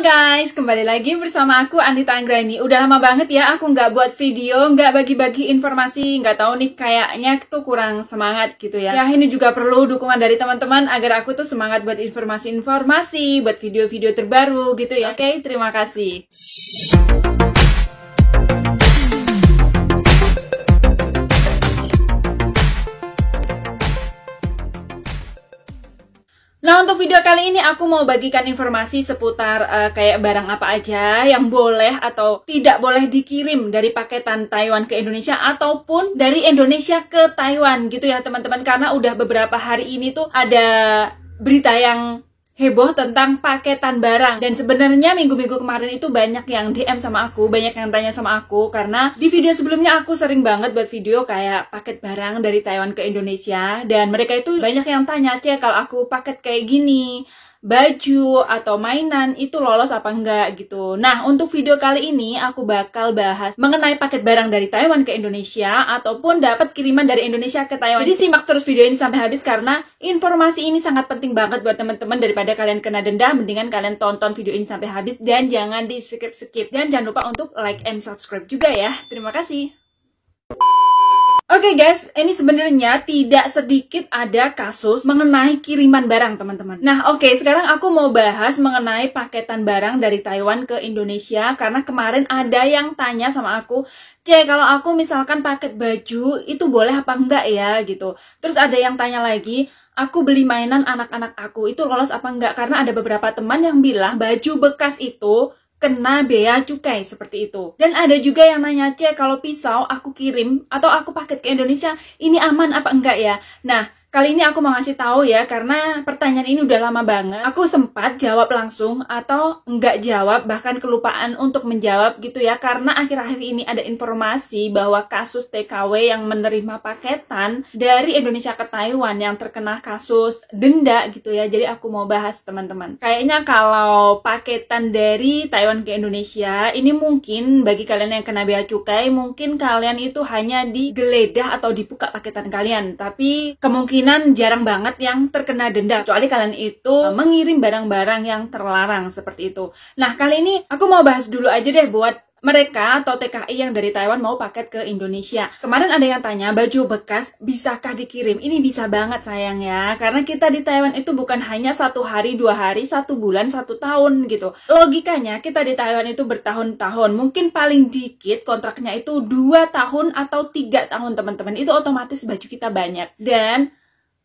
guys, kembali lagi bersama aku Anita Anggrani. Udah lama banget ya aku nggak buat video, nggak bagi-bagi informasi, nggak tahu nih kayaknya tuh kurang semangat gitu ya. Ya ini juga perlu dukungan dari teman-teman agar aku tuh semangat buat informasi-informasi, buat video-video terbaru gitu ya. Oke, terima kasih. Nah, untuk video kali ini aku mau bagikan informasi seputar kayak barang apa aja yang boleh atau tidak boleh dikirim dari paketan Taiwan ke Indonesia ataupun dari Indonesia ke Taiwan gitu ya teman-teman. Karena udah beberapa hari ini tuh ada berita yang heboh tentang paketan barang. Dan sebenarnya minggu-minggu kemarin itu banyak yang DM sama aku, banyak yang tanya sama aku. Karena di video sebelumnya aku sering banget buat video kayak paket barang dari Taiwan ke Indonesia. Dan mereka itu banyak yang tanya, "Cek, kalau aku paket kayak gini, baju atau mainan itu lolos apa enggak gitu." Nah, untuk video kali ini aku bakal bahas mengenai paket barang dari Taiwan ke Indonesia ataupun dapat kiriman dari Indonesia ke Taiwan. Jadi simak terus video ini sampai habis karena informasi ini sangat penting banget buat teman-teman. Daripada kalian kena denda, mendingan kalian tonton video ini sampai habis dan jangan di skip-skip. Dan jangan lupa untuk like and subscribe juga ya. Terima kasih. Oke guys, ini sebenarnya tidak sedikit ada kasus mengenai kiriman barang teman-teman. Nah oke, sekarang aku mau bahas mengenai paketan barang dari Taiwan ke Indonesia. Karena kemarin ada yang tanya sama aku, "Cek, kalau aku misalkan paket baju itu boleh apa enggak ya?" gitu. Terus ada yang tanya lagi, "Aku beli mainan anak-anak aku itu lolos apa enggak?" Karena ada beberapa teman yang bilang baju bekas itu kena bea cukai seperti itu. Dan ada juga yang nanya, "Cek, kalau pisau aku kirim atau aku paket ke Indonesia, ini aman apa enggak ya?" Nah, kali ini aku mau ngasih tahu ya, karena pertanyaan ini udah lama banget. Aku sempat jawab langsung atau enggak jawab, bahkan kelupaan untuk menjawab gitu ya. Karena akhir-akhir ini ada informasi bahwa kasus TKW yang menerima paketan dari Indonesia ke Taiwan yang terkena kasus denda gitu ya. Jadi aku mau bahas teman-teman. Kayaknya kalau paketan dari Taiwan ke Indonesia, ini mungkin bagi kalian yang kena bea cukai, mungkin kalian itu hanya digeledah atau dibuka paketan kalian. Tapi kemungkinan jarang banget yang terkena denda, kecuali kalian itu mengirim barang-barang yang terlarang seperti itu. Nah, kali ini aku mau bahas dulu aja deh buat mereka atau TKI yang dari Taiwan mau paket ke Indonesia. Kemarin ada yang tanya, baju bekas bisakah dikirim? Ini bisa banget sayang ya, karena kita di Taiwan itu bukan hanya 1 hari, 2 hari, 1 bulan, 1 tahun gitu. Logikanya kita di Taiwan itu bertahun-tahun, mungkin paling dikit kontraknya itu 2 tahun atau 3 tahun teman-teman. Itu otomatis baju kita banyak. Dan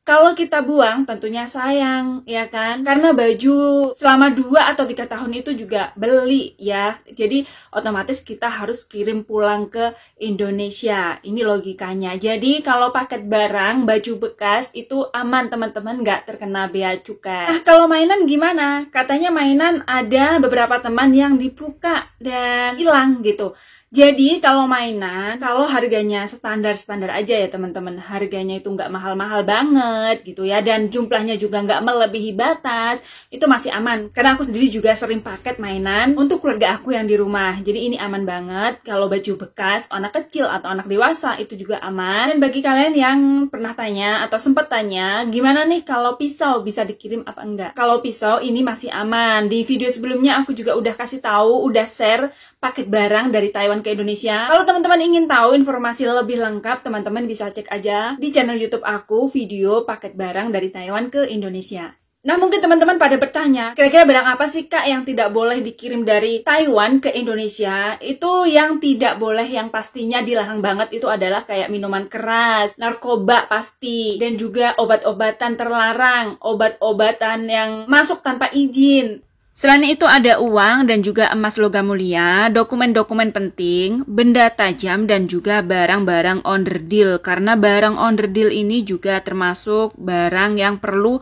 kalau kita buang tentunya sayang, ya kan? Karena baju selama 2 atau 3 tahun itu juga beli ya. Jadi otomatis kita harus kirim pulang ke Indonesia. Ini logikanya. Jadi kalau paket barang, baju bekas itu aman teman-teman, nggak terkena bea cukai. Nah, kalau mainan gimana? Katanya mainan ada beberapa teman yang dibuka dan hilang gitu. Jadi kalau mainan, kalau harganya standar-standar aja ya teman-teman, harganya itu nggak mahal-mahal banget gitu ya, dan jumlahnya juga nggak melebihi batas, itu masih aman. Karena aku sendiri juga sering paket mainan untuk keluarga aku yang di rumah, jadi ini aman banget. Kalau baju bekas, anak kecil atau anak dewasa itu juga aman. Dan bagi kalian yang pernah tanya atau sempat tanya, gimana nih kalau pisau bisa dikirim apa enggak? Kalau pisau ini masih aman. Di video sebelumnya aku juga udah kasih tahu, udah share paket barang dari Taiwan ke Indonesia. Kalau teman-teman ingin tahu informasi lebih lengkap, teman-teman bisa cek aja di channel YouTube aku video paket barang dari Taiwan ke Indonesia. Nah, mungkin teman-teman pada bertanya, kira-kira barang apa sih Kak yang tidak boleh dikirim dari Taiwan ke Indonesia? Itu yang tidak boleh, yang pastinya dilarang banget itu adalah kayak minuman keras, narkoba pasti, dan juga obat-obatan terlarang, obat-obatan yang masuk tanpa izin. Selain itu ada uang dan juga emas logam mulia, dokumen-dokumen penting, benda tajam, dan juga barang-barang onderdil. Karena barang onderdil ini juga termasuk barang yang perlu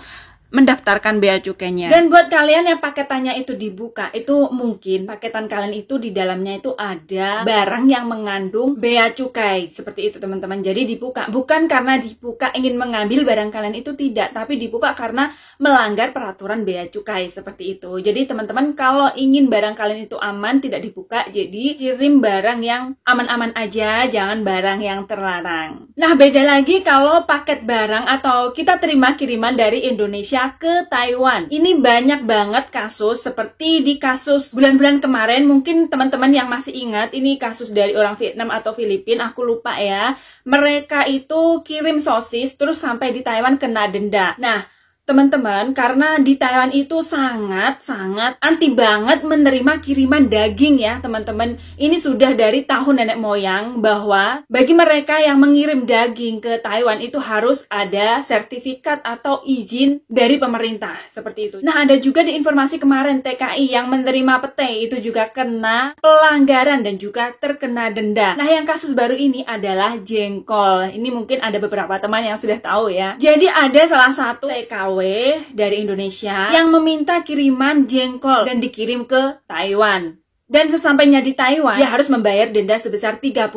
mendaftarkan bea cukainya. Dan buat kalian yang paketannya itu dibuka, itu mungkin paketan kalian itu di dalamnya itu ada barang yang mengandung bea cukai. Seperti itu teman-teman. Jadi dibuka bukan karena dibuka ingin mengambil barang kalian, itu tidak, tapi dibuka karena melanggar peraturan bea cukai seperti itu. Jadi teman-teman kalau ingin barang kalian itu aman, tidak dibuka, jadi kirim barang yang aman-aman aja, jangan barang yang terlarang. Nah, beda lagi kalau paket barang atau kita terima kiriman dari Indonesia Indonesia ke Taiwan. Ini banyak banget kasus seperti di kasus bulan-bulan kemarin. Mungkin teman-teman yang masih ingat, ini kasus dari orang Vietnam atau Filipina, aku lupa ya. Mereka itu kirim sosis terus sampai di Taiwan kena denda. Nah, teman-teman, karena di Taiwan itu sangat-sangat anti banget menerima kiriman daging ya teman-teman. Ini sudah dari tahun nenek moyang bahwa bagi mereka yang mengirim daging ke Taiwan itu harus ada sertifikat atau izin dari pemerintah, seperti itu. Nah, ada juga di informasi kemarin TKI yang menerima pete itu juga kena pelanggaran dan juga terkena denda. Nah, yang kasus baru ini adalah jengkol. Ini mungkin ada beberapa teman yang sudah tahu ya. Jadi ada salah satu TKW dari Indonesia yang meminta kiriman jengkol dan dikirim ke Taiwan. Dan sesampainya di Taiwan, dia harus membayar denda sebesar 30.000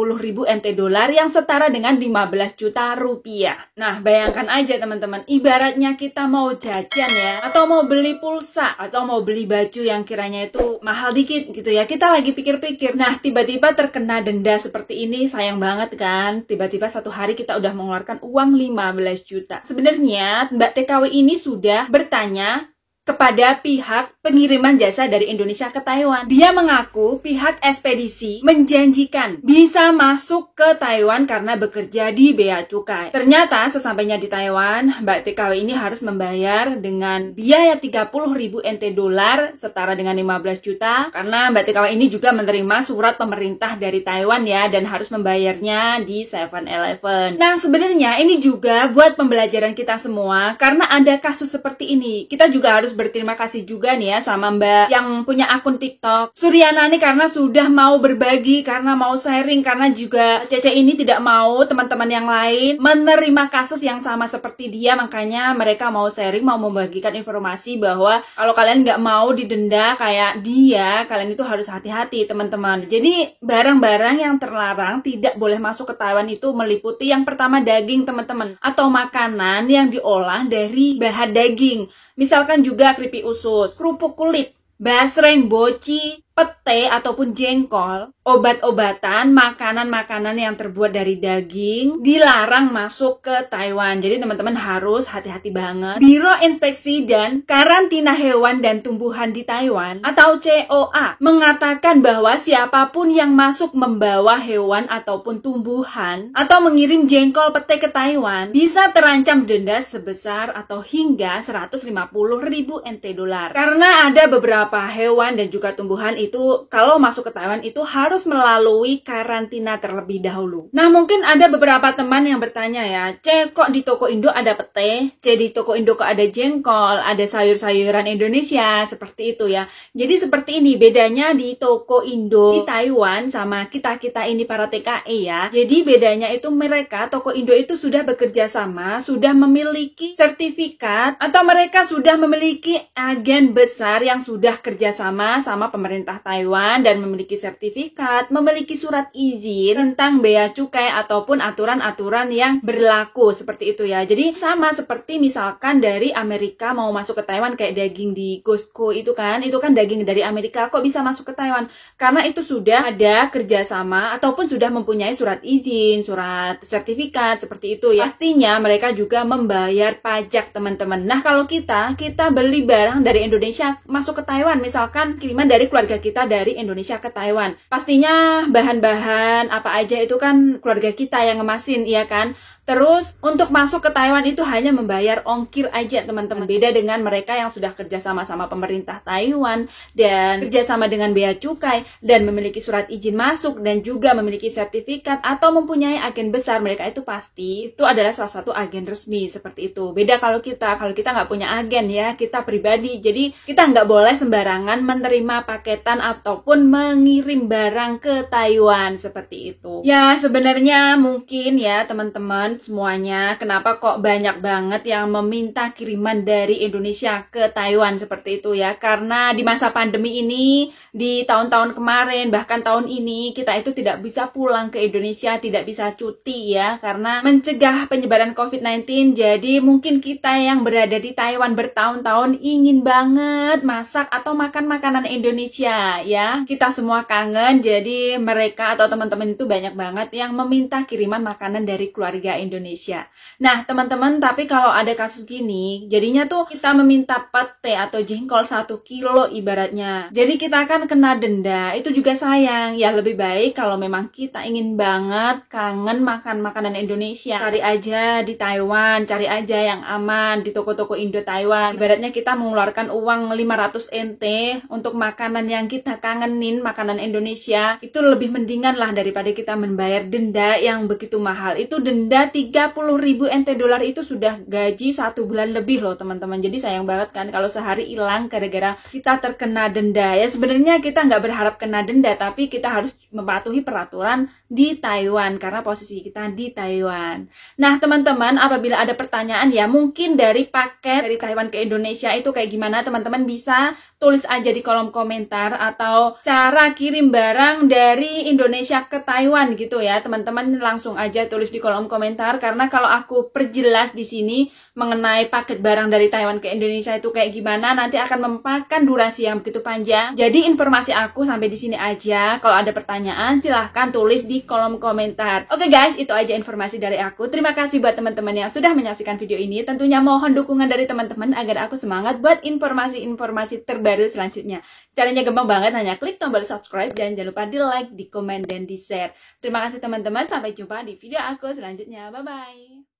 NT dolar yang setara dengan 15 juta rupiah. Nah, bayangkan aja teman-teman, ibaratnya kita mau jajan ya, atau mau beli pulsa, atau mau beli baju yang kiranya itu mahal dikit gitu ya. Kita lagi pikir-pikir, nah tiba-tiba terkena denda seperti ini, sayang banget kan? Tiba-tiba satu hari kita udah mengeluarkan uang 15 juta. Sebenarnya Mbak TKW ini sudah bertanya kepada pihak pengiriman jasa dari Indonesia ke Taiwan. Dia mengaku pihak ekspedisi menjanjikan bisa masuk ke Taiwan karena bekerja di Bea Cukai. Ternyata sesampainya di Taiwan, Mbak TKW ini harus membayar dengan biaya 30.000 NT dolar setara dengan 15 juta karena Mbak TKW ini juga menerima surat pemerintah dari Taiwan ya dan harus membayarnya di 7-Eleven. Nah, sebenarnya ini juga buat pembelajaran kita semua karena ada kasus seperti ini. Kita juga harus berterima kasih juga nih ya sama Mbak yang punya akun TikTok Suryana nih karena sudah mau berbagi, karena mau sharing, karena juga Cece ini tidak mau teman-teman yang lain menerima kasus yang sama seperti dia, makanya mereka mau sharing, mau membagikan informasi bahwa kalau kalian nggak mau didenda kayak dia, kalian itu harus hati-hati teman-teman. Jadi barang-barang yang terlarang tidak boleh masuk ke Taiwan itu meliputi yang pertama daging teman-teman, atau makanan yang diolah dari bahan daging. Misalkan juga keripik usus, kerupuk kulit, basreng, boci, pete ataupun jengkol, obat-obatan, makanan-makanan yang terbuat dari daging dilarang masuk ke Taiwan. Jadi teman-teman harus hati-hati banget. Biro Inspeksi dan Karantina Hewan dan Tumbuhan di Taiwan atau COA mengatakan bahwa siapapun yang masuk membawa hewan ataupun tumbuhan atau mengirim jengkol pete ke Taiwan bisa terancam denda sebesar atau hingga 150.000 NT dolar. Karena ada beberapa hewan dan juga tumbuhan itu kalau masuk ke Taiwan itu harus melalui karantina terlebih dahulu. Nah, mungkin ada beberapa teman yang bertanya ya, C, kok di toko Indo ada pete? C, di toko Indo kok ada jengkol, ada sayur-sayuran Indonesia, seperti itu ya. Jadi seperti ini bedanya di toko Indo di Taiwan sama kita-kita ini para TKI ya. Jadi bedanya itu mereka, toko Indo itu sudah bekerja sama, sudah memiliki sertifikat, atau mereka sudah memiliki agen besar yang sudah kerjasama sama pemerintah Taiwan dan memiliki sertifikat, memiliki surat izin tentang bea cukai ataupun aturan-aturan yang berlaku seperti itu ya. Jadi sama seperti misalkan dari Amerika mau masuk ke Taiwan kayak daging di Costco itu kan daging dari Amerika kok bisa masuk ke Taiwan? Karena itu sudah ada kerjasama ataupun sudah mempunyai surat izin, surat sertifikat seperti itu ya. Pastinya mereka juga membayar pajak teman-teman. Nah, kalau kita beli barang dari Indonesia masuk ke Taiwan, misalkan kiriman dari keluarga kita dari Indonesia ke Taiwan, pastinya bahan-bahan apa aja itu kan keluarga kita yang ngemasin, iya kan? Terus untuk masuk ke Taiwan itu hanya membayar ongkir aja teman-teman. Beda dengan mereka yang sudah kerjasama sama pemerintah Taiwan dan kerjasama dengan bea cukai dan memiliki surat izin masuk dan juga memiliki sertifikat atau mempunyai agen besar, mereka itu pasti itu adalah salah satu agen resmi seperti itu. Beda kalau kita nggak punya agen ya, kita pribadi. Jadi kita nggak boleh sembarangan menerima paketan ataupun mengirim barang ke Taiwan seperti itu. Ya sebenarnya mungkin ya teman-teman semuanya, kenapa kok banyak banget yang meminta kiriman dari Indonesia ke Taiwan seperti itu ya? Karena di masa pandemi ini, di tahun-tahun kemarin, bahkan tahun ini, kita itu tidak bisa pulang ke Indonesia, tidak bisa cuti ya, karena mencegah penyebaran COVID-19. Jadi mungkin kita yang berada di Taiwan bertahun-tahun ingin banget masak atau makan makanan Indonesia ya. Kita semua kangen, jadi mereka atau teman-teman itu banyak banget yang meminta kiriman makanan dari keluarga Indonesia. Nah, teman-teman, tapi kalau ada kasus gini, jadinya tuh kita meminta pete atau jengkol 1 kilo ibaratnya. Jadi kita akan kena denda, itu juga sayang. Ya lebih baik kalau memang kita ingin banget kangen makan makanan Indonesia, cari aja di Taiwan, cari aja yang aman di toko-toko Indo Taiwan. Ibaratnya kita mengeluarkan uang 500 NT untuk makanan yang kita kangenin, makanan Indonesia, itu lebih mendingan lah daripada kita membayar denda yang begitu mahal. Itu denda 30.000 NT dolar, itu sudah gaji 1 bulan lebih loh teman-teman. Jadi sayang banget kan kalau sehari hilang gara-gara kita terkena denda. Ya sebenarnya kita nggak berharap kena denda, tapi kita harus mematuhi peraturan di Taiwan karena posisi kita di Taiwan. Nah teman-teman, apabila ada pertanyaan ya mungkin dari paket dari Taiwan ke Indonesia itu kayak gimana, teman-teman bisa tulis aja di kolom komentar, atau cara kirim barang dari Indonesia ke Taiwan gitu ya teman-teman, langsung aja tulis di kolom komentar. Karena kalau aku perjelas di sini mengenai paket barang dari Taiwan ke Indonesia itu kayak gimana, nanti akan memakan durasi yang begitu panjang. Jadi informasi aku sampai di sini aja. Kalau ada pertanyaan silahkan tulis di kolom komentar. Oke guys, itu aja informasi dari aku. Terima kasih buat teman-teman yang sudah menyaksikan video ini. Tentunya mohon dukungan dari teman-teman agar aku semangat buat informasi-informasi terbaru selanjutnya. Caranya gampang banget, hanya klik tombol subscribe dan jangan lupa di like, di komen, dan di share. Terima kasih teman-teman, sampai jumpa di video aku selanjutnya. Bye-bye.